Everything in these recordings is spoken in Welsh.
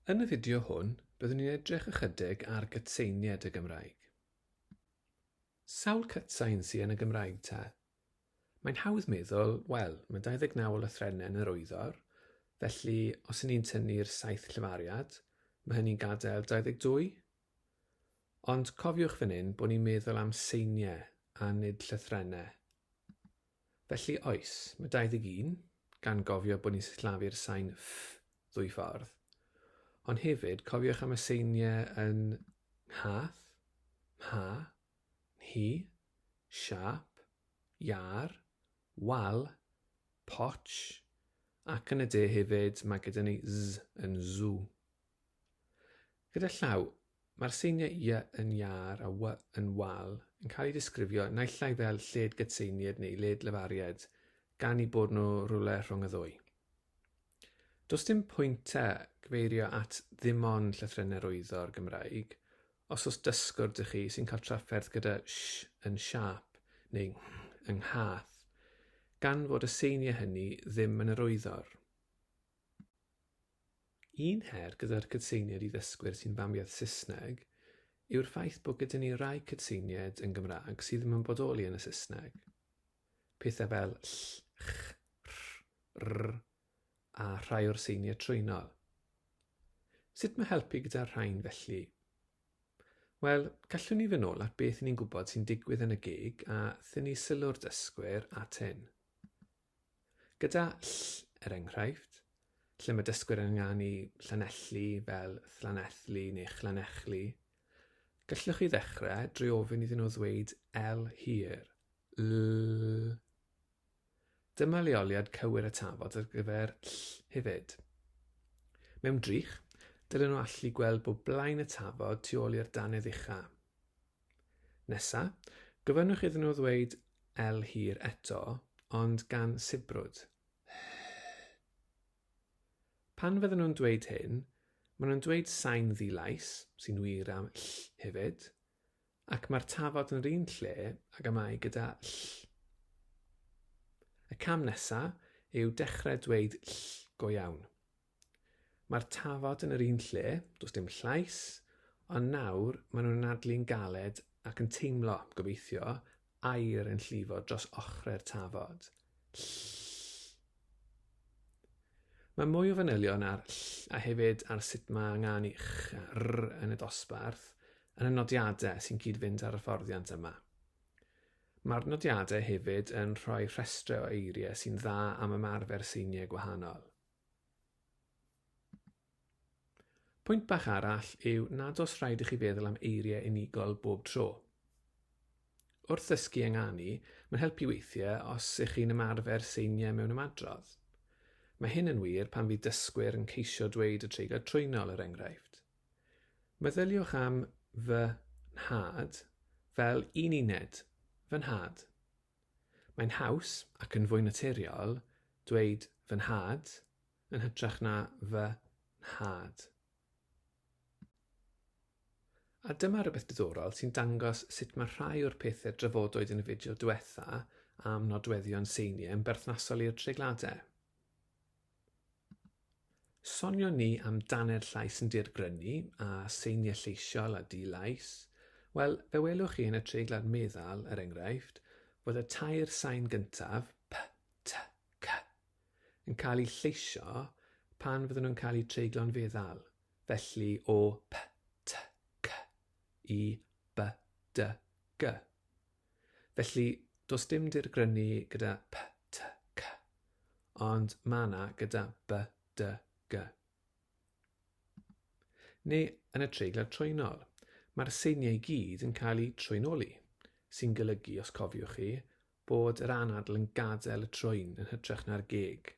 Yn y fideo hwn, byddwn ni'n edrych ychydig ar Cytseiniaid y Gymraeg. Sawl cytsain sydd yn y Gymraeg te? Mae'n hawdd meddwl, wel, mae 29 o lythrennau yn yr wyddor, felly os y'n ni'n tynnu'r 7 llafariad, mae hynny'n gadael 22. Ond cofiwch fan hyn bod ni'n meddwl am seiniau a nid llythrennau. Felly oes, mae 21, gan gofio bod ni'n sillafu'r sain ff ddwy ffordd. Ond hefyd, cofiwch am y seiniau yn hath, mha, hi, siap, iar, wal, poch, ac yn y de hefyd mae gyda ni z yn zw. Gyda llaw, mae'r seiniau i yn iar a w yn wal yn cael ei disgrifio naill ai fel lled gytseiniad neu led lefariad, gan i bod nhw rhywle rhwng y ddwy. Does dim pwyntau gyfeirio at ddim ond llythrennau'r wyddor Gymraeg, os oes dysgwr dych chi sy'n cael trafferth gyda sh yn siap neu yng nghath, gan fod y seiniau hynny ddim yn yr wyddor. Un her gyda'r cytseiniad i ddysgwyr sy'n famiaith Saesneg yw'r ffaith bod gyda ni rai cytseiniad yn Gymraeg sydd ddim yn bodoli yn y Saesneg. Pethau fel ll, ch, r, a rhai o'r seiniau trwynol. Sut mae helpu gyda'r rhain felly? Wel, gallwn ni fynd nôl at beth ni'n gwybod sy'n digwydd yn y geg a thynnu sylw'r dysgwyr at hyn. Gyda ll enghraifft, lle mae dysgwyr yn ynganu llanelli fel llanelli neu chlanelli, gallwch chi ddechrau drwy ofyn iddyn nhw ddweud L hir, l. Dyma leoliad cywir y tafod ar gyfer ll hefyd. Mewn drych, dylai nhw allu gweld bod blaen y tafod tu ôl i'r dannedd uchaf. Nesa, gofynnwch iddyn nhw ddweud L hir eto, ond gan sibrwd. Pan fydden nhw'n dweud hyn, maen nhw'n dweud sain ddilais, sy'n wir am ll hefyd, ac mae'r tafod yn yr un lle ac y mae gyda ll. Y cam nesaf yw dechrau dweud ll go iawn. Mae'r tafod yn yr un lle, does dim llais, ond nawr maen nhw'n adlu'n galed ac yn teimlo, gobeithio, air yn llifo dros ochrau'r tafod. Mae mwy o fanylion ar ll a hefyd ar sut mae angen i ch a r yn y dosbarth yn y nodiadau sy'n cyd-fynd ar y fforddiant yma. Mae'r nodiadau hefyd yn rhoi rhestr o eiriau sy'n dda am ymarfer seiniau gwahanol. Pwynt bach arall yw nad oes rhaid i chi feddwl am eiriau unigol bob tro. Wrth ddysgu ynganu, mae'n helpu weithiau os ych chi'n ymarfer seiniau mewn ymadrodd. Mae hyn yn wir pan fydd dysgwyr yn ceisio dweud y treiglad trwynol yr enghraifft. Meddyliwch am fy nhad fel un uned, fy nhad. Mae'n haws ac yn fwy naturiol dweud fy nhad yn hytrach na fy nhad. A dyma rhywbeth diddorol sy'n dangos sut mae rhai o'r pethau drafodwyd yn y fideo diwetha am nodweddion seiniau yn berthnasol i'r treigladau. Sonio ni am dannedd llais yn dirgrynu a seiniau lleisiol a dilais. Wel, fe welwch chi yn y treiglad meddal, er enghraifft, fod y tair sain gyntaf, p, t, c, yn cael eu lleisio pan fydden nhw'n cael eu treiglo'n feddal. Felly o p, t, c i b, d, g. Felly, does dim dirgrynu gyda p, t, c, ond mae yna gyda b, d, g. Neu yn y treiglad trwynol, mae'r seiniau i gyd yn cael eu trwynoli, sy'n golygu, os cofiwch chi, bod yr anadl yn gadael y trwyn yn hytrach na'r geg,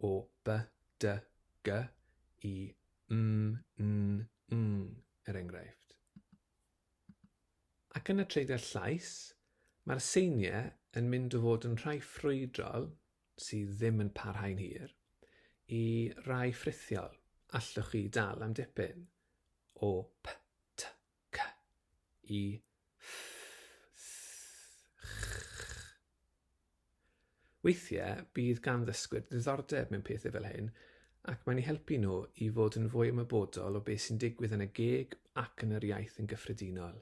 o b, d, g i er enghraifft. Ac yn y treiglad llais, mae'r seiniau yn mynd o fod yn rhai ffrwydrol, sydd ddim yn parhau'n hir, i rai ffrithiol, allwch chi dal am dipyn, o p, t, c i ff, ch. Weithiau bydd gan ddysgwyr ddiddordeb mewn pethau fel hyn ac mae'n eu helpu nhw i fod yn fwy ymwybodol o beth sy'n digwydd yn y geg ac yn yr iaith yn gyffredinol.